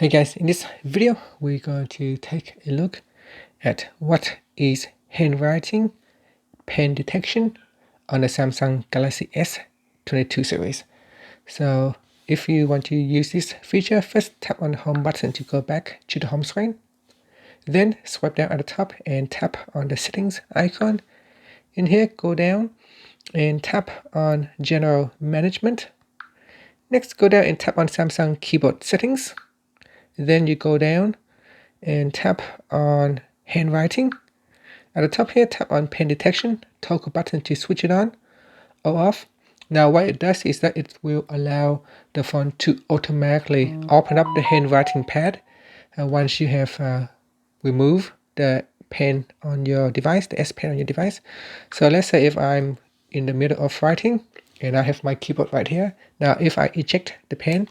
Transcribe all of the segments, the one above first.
Hey guys, in this video we're going to take a look at what is handwriting pen detection on the Samsung Galaxy S22 series. So if you want to use this feature, first tap on the home button to go back to the home screen. Then swipe down at the top and tap on the settings icon. In here, go down and tap on general management. Next, go down and tap on Samsung keyboard settings. Then you go down and tap on handwriting. At the top here, tap on pen detection, toggle button to switch it on or off. Now what it does is that it will allow the phone to automatically open up the handwriting pad once you have removed the pen on your device, the S Pen on your device. So let's say if I'm in the middle of writing and I have my keyboard right here. Now if I eject the pen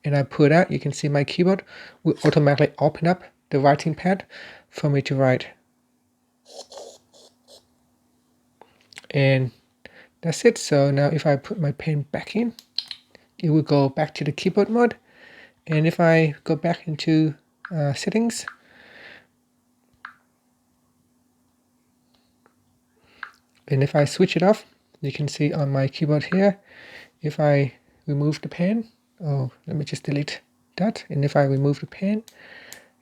and I pull it out, you can see my keyboard will automatically open up the writing pad for me to write. And that's it. So now if I put my pen back in, it will go back to the keyboard mode. And if I go back into settings, and if I switch it off, you can see on my keyboard here, if I remove the pen, let me just delete that. And if I remove the pen,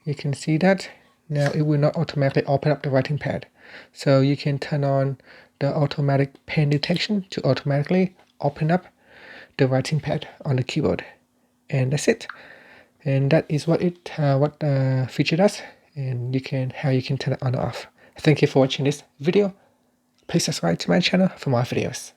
you can see that now it will not automatically open up the writing pad. So you can turn on the automatic pen detection to automatically open up the writing pad on the keyboard. And that's it. And that is what the feature does, and how you can turn it on or off. Thank you for watching this video. Please subscribe to my channel for more videos.